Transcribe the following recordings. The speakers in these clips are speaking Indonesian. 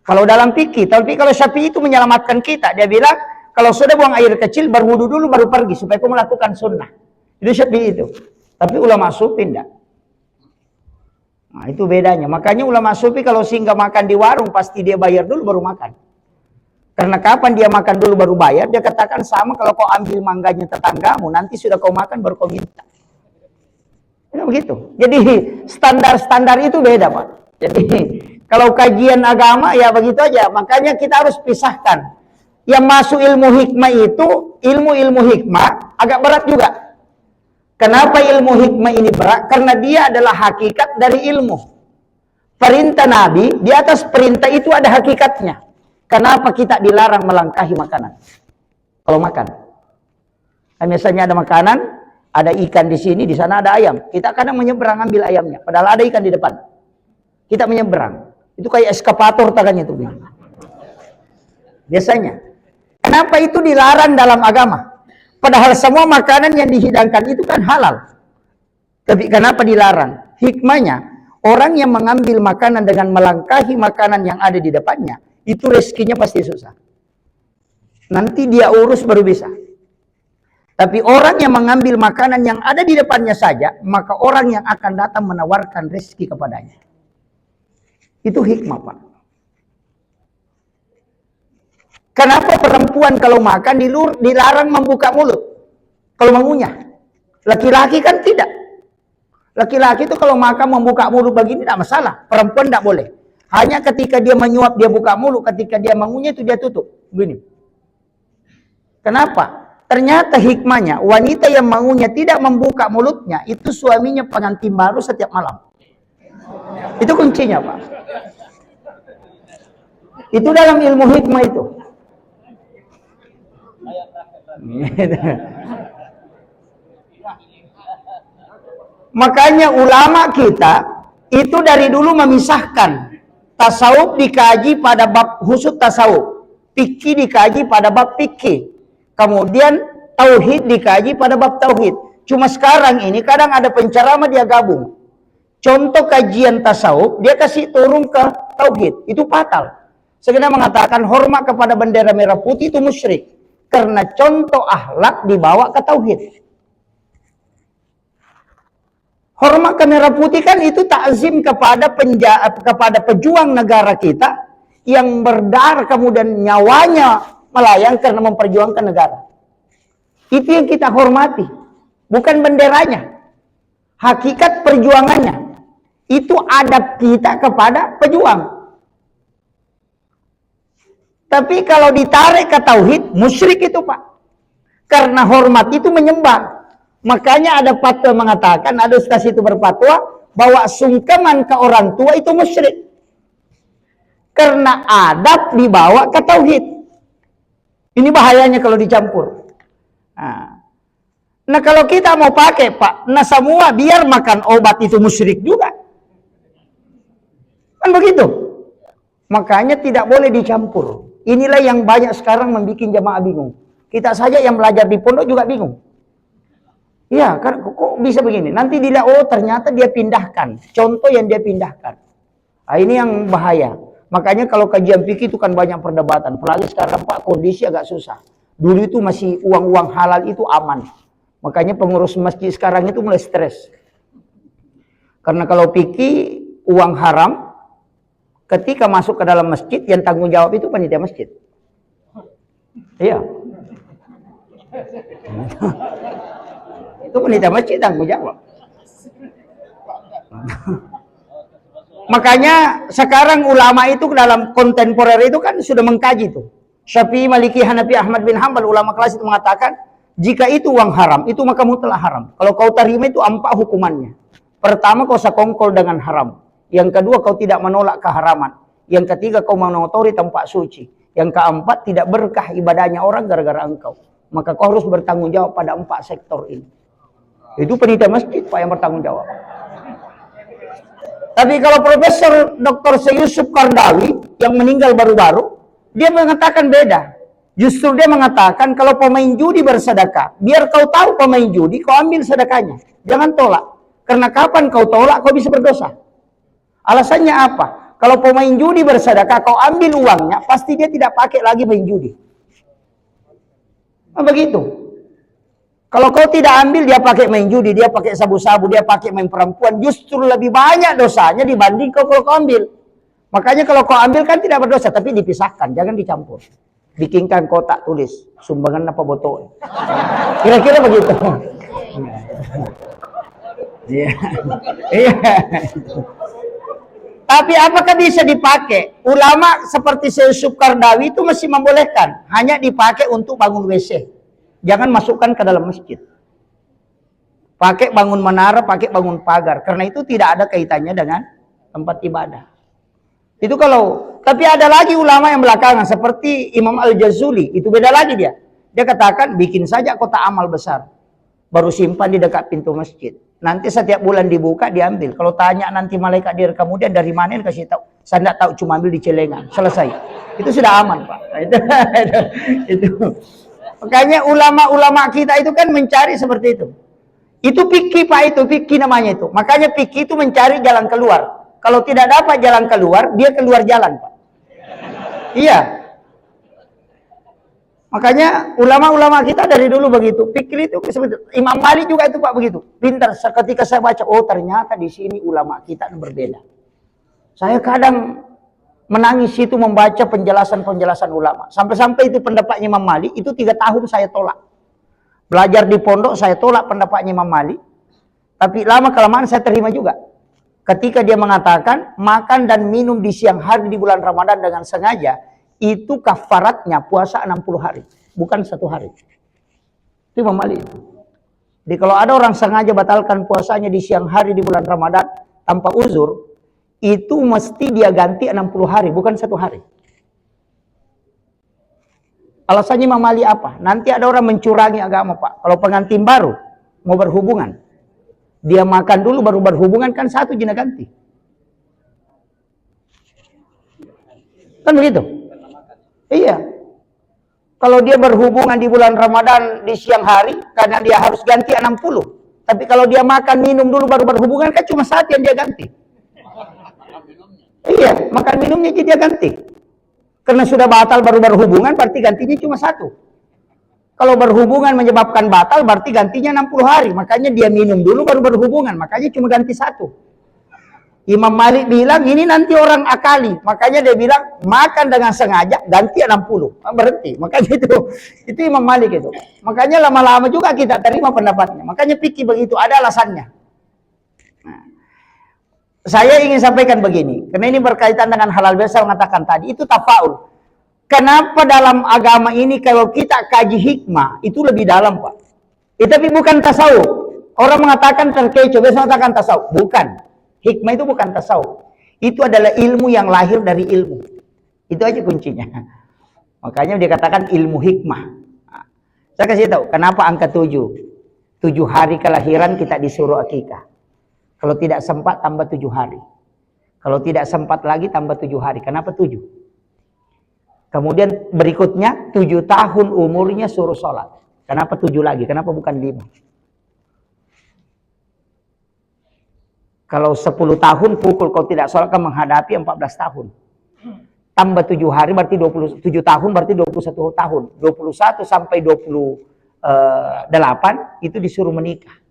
Kalau dalam fikih, tapi kalau Syafi'i itu menyelamatkan kita. Dia bilang, kalau sudah buang air kecil, berwudu dulu baru pergi supaya kau melakukan sunnah. Itu Syafi'i itu. Tapi ulama Sufi enggak. Nah, itu bedanya. Makanya ulama Sufi kalau singgah makan di warung, pasti dia bayar dulu baru makan. Karena kapan dia makan dulu baru bayar, dia katakan sama kalau kau ambil mangganya tetanggamu, nanti sudah kau makan baru kau minta. Ya, begitu. Jadi standar-standar itu beda, Pak. Jadi kalau kajian agama ya begitu aja. Makanya kita harus pisahkan. Yang masuk ilmu hikmah itu, ilmu-ilmu hikmah agak berat juga. Kenapa ilmu hikmah ini berat? Karena dia adalah hakikat dari ilmu. Perintah Nabi, di atas perintah itu ada hakikatnya. Kenapa kita dilarang melangkahi makanan? Kalau makan. Misalnya ada makanan, ada ikan di sini, di sana ada ayam. Kita kadang menyeberang ambil ayamnya, padahal ada ikan di depan. Kita menyeberang. Itu kayak eskapator tangannya itu. Biasanya. Kenapa itu dilarang dalam agama? Padahal semua makanan yang dihidangkan itu kan halal. Tapi kenapa dilarang? Hikmahnya, orang yang mengambil makanan dengan melangkahi makanan yang ada di depannya, itu rezekinya pasti susah. Nanti dia urus baru bisa. Tapi orang yang mengambil makanan yang ada di depannya saja, maka orang yang akan datang menawarkan rezeki kepadanya. Itu hikmah, Pak. Kenapa perempuan kalau makan dilarang membuka mulut? Kalau mengunyah. Laki-laki kan tidak. Laki-laki itu kalau makan membuka mulut begini tidak masalah. Perempuan tidak boleh. Hanya ketika dia menyuap dia buka mulut, ketika dia mengunyah itu dia tutup. Begini. Kenapa? Ternyata hikmahnya, wanita yang mengunyah tidak membuka mulutnya, itu suaminya pengantin baru setiap malam. Itu kuncinya, Pak. Itu dalam ilmu hikmah itu. Makanya ulama kita itu dari dulu memisahkan. Tasawuf dikaji pada bab khusus tasawuf, fikih dikaji pada bab fikih, kemudian tauhid dikaji pada bab tauhid. Cuma sekarang ini kadang ada penceramah dia gabung. Contoh kajian tasawuf dia kasih turun ke tauhid, itu fatal. Sekedar mengatakan hormat kepada bendera merah putih itu musyrik, karena contoh akhlak dibawa ke tauhid. Hormat ke merah putih kan itu takzim kepada pejuang negara kita yang berdarah kemudian nyawanya melayang karena memperjuangkan negara. Itu yang kita hormati, bukan benderanya. Hakikat perjuangannya itu adab kita kepada pejuang. Tapi kalau ditarik ke tauhid, musyrik itu, Pak. Karena hormat itu menyembah. Makanya ada fatwa mengatakan, ada ustaz itu berfatwa bahwa sungkeman ke orang tua itu musyrik. Karena adab dibawa ke tauhid. Ini bahayanya kalau dicampur. Nah kalau kita mau pakai, Pak, nah semua biar makan obat itu musyrik juga. Kan begitu. Makanya tidak boleh dicampur. Inilah yang banyak sekarang membuat jamaah bingung. Kita saja yang belajar di pondok juga bingung. Ya, kok bisa begini? Nanti dilihat, oh ternyata dia pindahkan. Contoh yang dia pindahkan. Nah, ini yang bahaya. Makanya kalau kajian fikih itu kan banyak perdebatan. Apalagi sekarang, Pak, kondisi agak susah. Dulu itu masih uang-uang halal itu aman. Makanya pengurus masjid sekarang itu mulai stres. Karena kalau fikih uang haram, ketika masuk ke dalam masjid, yang tanggung jawab itu panitia masjid. Iya. Itu panitia masjid tanggung jawab. Makanya sekarang ulama itu dalam kontemporer itu kan sudah mengkaji tuh. Syafi'i, Maliki, Hanafi, Ahmad bin Hanbal, ulama kelas itu mengatakan, jika itu uang haram, itu maka mutlak haram. Kalau kau terima itu 4 hukumannya. Pertama, kau sekongkol dengan haram. Yang kedua, kau tidak menolak keharaman. Yang ketiga, kau mengotori tempat suci. Yang keempat, tidak berkah ibadahnya orang gara-gara engkau. Maka kau harus bertanggung jawab pada 4 sektor ini. Itu panitia masjid, Pak, yang bertanggung jawab. Tapi kalau Profesor Dr. Yusuf Qaradawi yang meninggal baru-baru, dia mengatakan beda. Justru dia mengatakan kalau pemain judi bersedekah, biar kau tahu pemain judi, kau ambil sedekahnya. Jangan tolak. Karena kapan kau tolak, kau bisa berdosa. Alasannya apa? Kalau pemain judi bersedekah, kau ambil uangnya, pasti dia tidak pakai lagi main judi. Nah, begitu. Kalau kau tidak ambil, dia pakai main judi, dia pakai sabu-sabu, dia pakai main perempuan, justru lebih banyak dosanya dibanding kau kalau kau ambil. Makanya kalau kau ambil kan tidak berdosa, tapi dipisahkan, jangan dicampur. Bikinkan kotak tulis, sumbangan apa botol. Kira-kira begitu. Iya. Iya. Tapi apakah bisa dipakai? Ulama seperti Syekh Yusuf Qaradawi itu masih membolehkan, hanya dipakai untuk bangun WC. Jangan masukkan ke dalam masjid. Pakai bangun menara, pakai bangun pagar. Karena itu tidak ada kaitannya dengan tempat ibadah. Itu kalau, tapi ada lagi ulama yang belakangan seperti Imam Al-Jazuli, itu beda lagi dia. Dia katakan bikin saja kotak amal besar, baru simpan di dekat pintu masjid. Nanti setiap bulan dibuka diambil. Kalau tanya nanti malaikat dia kemudian dari mana, kasih tahu. Saya tidak tahu, cuma ambil di celengan. Selesai. Itu sudah aman, Pak. Itu. Makanya ulama-ulama kita itu kan mencari seperti itu. Itu fikih, Pak, itu fikih namanya itu. Makanya fikih itu mencari jalan keluar. Kalau tidak dapat jalan keluar, dia keluar jalan, Pak. Iya. Makanya ulama-ulama kita dari dulu begitu. Fikih itu seperti Imam Malik juga itu, Pak, begitu. Pintar. Ketika saya baca, oh ternyata di sini ulama kita berbeda. Saya kadang menangis itu membaca penjelasan-penjelasan ulama. Sampai-sampai itu pendapatnya Imam Malik, itu 3 tahun saya tolak. Belajar di pondok, saya tolak pendapatnya Imam Malik. Tapi lama-kelamaan saya terima juga. Ketika dia mengatakan, makan dan minum di siang hari di bulan Ramadan dengan sengaja, itu kafaratnya puasa 60 hari. Bukan 1 hari. Itu Imam Malik. Jadi kalau ada orang sengaja batalkan puasanya di siang hari di bulan Ramadan, tanpa uzur, itu mesti dia ganti 60 hari, bukan 1 hari. Alasannya Imam Malik apa? Nanti ada orang mencurangi agama, Pak. Kalau pengantin baru mau berhubungan, dia makan dulu baru berhubungan, kan 1 jina ganti. Kan begitu? Iya. Kalau dia berhubungan di bulan Ramadan di siang hari, karena dia harus ganti 60. Tapi kalau dia makan minum dulu baru berhubungan, kan cuma 1 yang dia ganti. Iya, makan minumnya dia ganti. Karena sudah batal baru berhubungan, berarti gantinya cuma 1. Kalau berhubungan menyebabkan batal, berarti gantinya 60 hari. Makanya dia minum dulu baru berhubungan, makanya cuma ganti 1. Imam Malik bilang, ini nanti orang akali. Makanya dia bilang, makan dengan sengaja, ganti 60. Berhenti. Makanya itu Imam Malik itu. Makanya lama-lama juga kita terima pendapatnya. Makanya fikih begitu, ada alasannya. Saya ingin sampaikan begini, karena ini berkaitan dengan halal biasa mengatakan tadi, itu tafaul. Kenapa dalam agama ini kalau kita kaji hikmah, itu lebih dalam, Pak. Tapi bukan tasawuf. Orang mengatakan terkecoh, biasa mengatakan tasawuf. Bukan. Hikmah itu bukan tasawuf. Itu adalah ilmu yang lahir dari ilmu. Itu aja kuncinya. Makanya dia katakan ilmu hikmah. Saya kasih tahu, kenapa angka 7? 7 hari kelahiran kita disuruh akikah. Kalau tidak sempat tambah 7 hari. Kalau tidak sempat lagi tambah 7 hari. Kenapa 7? Kemudian berikutnya 7 tahun umurnya suruh sholat. Kenapa 7 lagi? Kenapa bukan 5? Kalau 10 tahun pukul kau tidak sholat kan menghadapi 14 tahun. Tambah 7 hari berarti 27 tahun berarti 21 tahun. 21 sampai 28 itu disuruh menikah.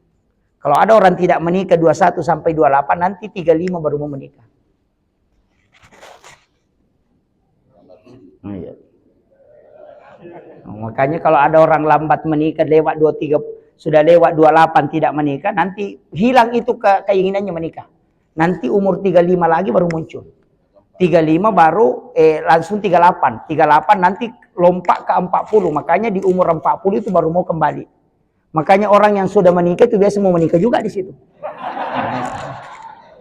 Kalau ada orang tidak menikah 21 sampai 28, nanti 35 baru mau menikah. Iya. Makanya kalau ada orang lambat menikah lewat 23, sudah lewat 28 tidak menikah, nanti hilang itu keinginannya menikah. Nanti umur 35 lagi baru muncul. 35 baru langsung 38. 38 nanti lompat ke 40. Makanya di umur 40 itu baru mau kembali. Makanya orang yang sudah menikah itu biasa mau menikah juga di situ.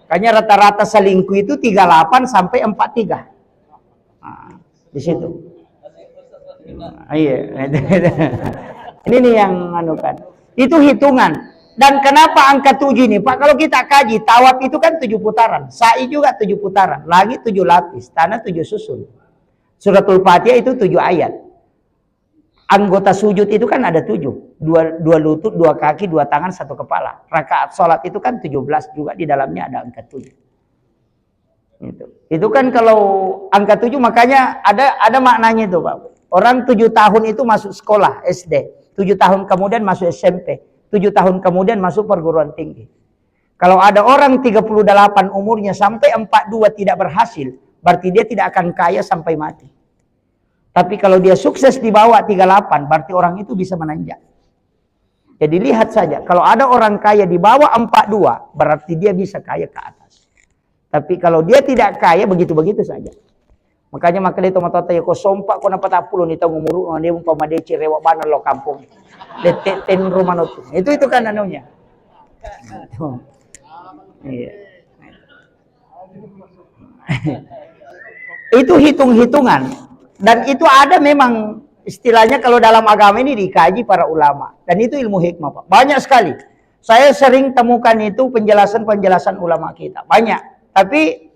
Makanya rata-rata selingkuh itu 38 sampai 43. Nah, di situ. Iya. Ini nih yang anukan. Itu hitungan. Dan kenapa angka 7 ini, Pak? Kalau kita kaji, tawaf itu kan 7 putaran. Sa'i juga 7 putaran. Langit 7 lapis. Tanah 7 susun. Suratul Fatihah itu 7 ayat. Anggota sujud itu kan ada 7. 2 lutut, 2 kaki, 2 tangan, 1 kepala. Rakaat sholat itu kan 17 juga, di dalamnya ada angka 7. Itu kan kalau angka 7 makanya ada maknanya itu Pak. Orang 7 tahun itu masuk sekolah SD, 7 tahun kemudian masuk SMP, 7 tahun kemudian masuk perguruan tinggi. Kalau ada orang 38 umurnya sampai 42 tidak berhasil, berarti dia tidak akan kaya sampai mati. Tapi kalau dia sukses di bawah 38, berarti orang itu bisa menanjak. Jadi lihat saja, kalau ada orang kaya di bawah 42, berarti dia bisa kaya ke atas. Tapi kalau dia tidak kaya, begitu-begitu saja. Makanya itu mata ya ko sompak ko na patapulo ni tang umuru dia umpama dia cirewa banan lo kampung. Ten rumah itu. Itu kan anunya. Iya. Itu hitung-hitungan dan itu ada memang istilahnya kalau dalam agama ini dikaji para ulama dan itu ilmu hikmah Pak. Banyak sekali. Saya sering temukan itu penjelasan-penjelasan ulama kita. Banyak. Tapi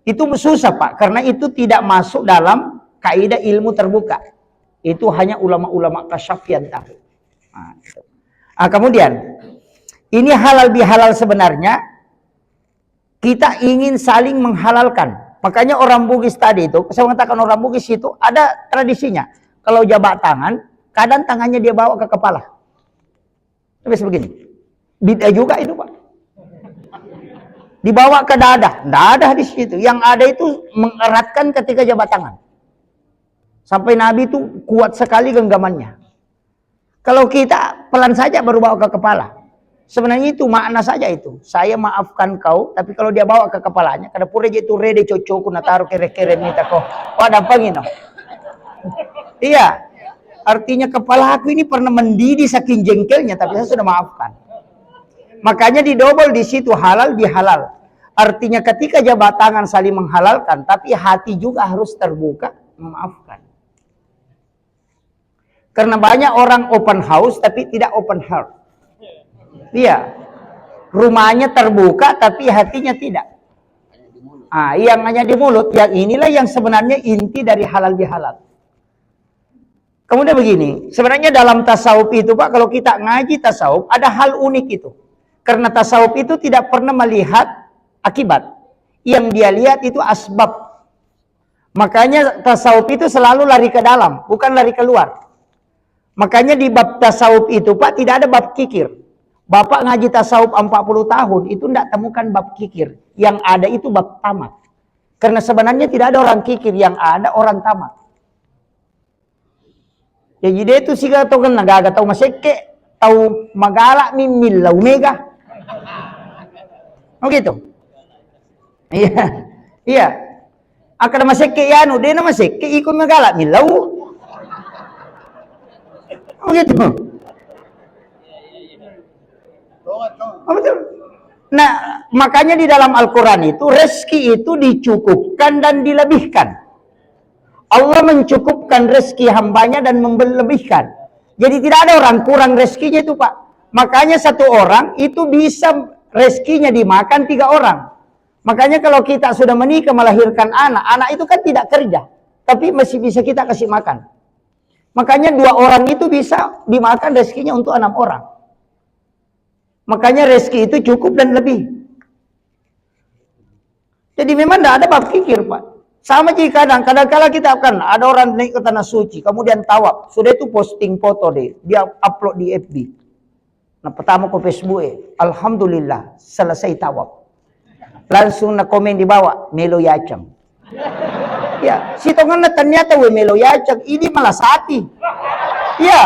itu susah Pak, karena itu tidak masuk dalam kaidah ilmu terbuka. Itu hanya ulama-ulama kasyaf yang tahu. Kemudian, ini halal bihalal sebenarnya, kita ingin saling menghalalkan. Makanya orang Bugis tadi itu, saya mengatakan orang Bugis itu ada tradisinya. Kalau jabat tangan, kadang tangannya dia bawa ke kepala. Terus begini. Bid'ah juga itu Pak. Dibawa ke dada, dada di situ. Yang ada itu mengeratkan ketika jabat tangan. Sampai Nabi itu kuat sekali genggamannya. Kalau kita pelan saja baru bawa ke kepala. Sebenarnya itu makna saja itu. Saya maafkan kau, tapi kalau dia bawa ke kepalanya, kada pura itu rede cocokku na taruh kere-kere minta kau. Wah, dampangin no. Iya. Artinya kepala aku ini pernah mendidih saking jengkelnya, tapi saya sudah maafkan. Makanya didobel di situ halal bihalal. Artinya ketika jabat tangan saling menghalalkan, tapi hati juga harus terbuka memaafkan. Karena banyak orang open house tapi tidak open heart. Iya. Rumahnya terbuka tapi hatinya tidak. Yang hanya di mulut, yang inilah yang sebenarnya inti dari halal bihalal. Kemudian begini, sebenarnya dalam tasawuf itu Pak, kalau kita ngaji tasawuf ada hal unik itu. Karena tasawuf itu tidak pernah melihat akibat. Yang dia lihat itu asbab. Makanya tasawuf itu selalu lari ke dalam, bukan lari keluar. Makanya di bab tasawuf itu Pak tidak ada bab kikir. Bapak ngaji tasawuf 40 tahun itu tidak temukan bab kikir. Yang ada itu bab tamat. Karena sebenarnya tidak ada orang kikir, yang ada orang tamat. Jadi dia itu sih tahu kan nagaga tahu maseke, tahu magala mimil mega. Oh gitu. Iya. Iya. Akan maseke yanu, dia nama maseke ikut magala milau. Oh gitu. Oh, betul. Nah, makanya di dalam Al-Quran itu rezeki itu dicukupkan dan dilebihkan. Allah mencukupkan rezeki hambanya dan melebihkan. Jadi tidak ada orang kurang rezekinya itu Pak. Makanya satu orang itu bisa rezekinya dimakan 3 orang. Makanya kalau kita sudah menikah melahirkan anak, anak itu kan tidak kerja, tapi masih bisa kita kasih makan. Makanya 2 orang itu bisa dimakan rezekinya untuk 6 orang. Makanya rezeki itu cukup dan lebih. Jadi memang tidak ada bab kikir Pak. Sama jika kadang-kadang kita akan ada orang naik ke tanah suci, kemudian tawaf, sudah itu posting foto deh, dia upload di FB. Nah pertama ke Facebook, alhamdulillah selesai tawaf. Langsung na komen di bawah, melo yacang. Ya, si tongan na ternyata melo yacang, ini malah sati. Ya,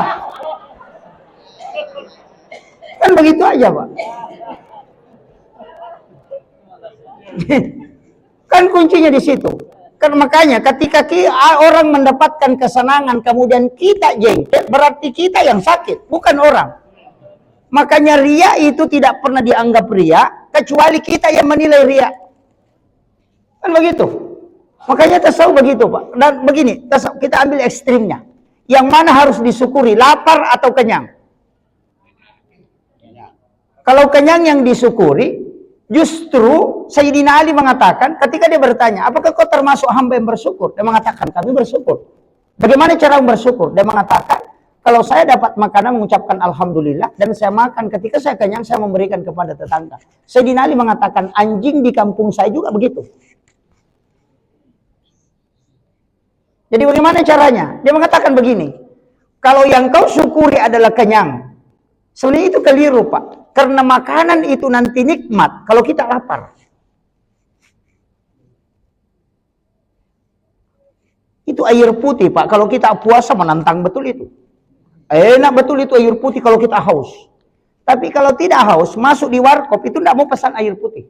kan begitu aja Pak. Kan kuncinya di situ. Kan makanya ketika orang mendapatkan kesenangan kemudian kita jengkel, berarti kita yang sakit, bukan orang. Makanya ria itu tidak pernah dianggap ria kecuali kita yang menilai ria. Kan begitu. Makanya tasawuf begitu Pak. Dan begini, tasawuf kita ambil ekstrimnya. Yang mana harus disyukuri, lapar atau kenyang? Kalau kenyang yang disyukuri, justru Sayyidina Ali mengatakan ketika dia bertanya, apakah kau termasuk hamba yang bersyukur? Dia mengatakan, kami bersyukur. Bagaimana cara bersyukur? Dia mengatakan, kalau saya dapat makanan mengucapkan alhamdulillah dan saya makan, ketika saya kenyang saya memberikan kepada tetangga. Sayyidina Ali mengatakan, anjing di kampung saya juga begitu. Jadi bagaimana caranya? Dia mengatakan begini, kalau yang kau syukuri adalah kenyang, sebenarnya itu keliru Pak. Karena makanan itu nanti nikmat kalau kita lapar. Itu air putih Pak, kalau kita puasa menantang betul itu. Enak betul itu air putih kalau kita haus. Tapi kalau tidak haus, masuk di warkop itu tidak mau pesan air putih.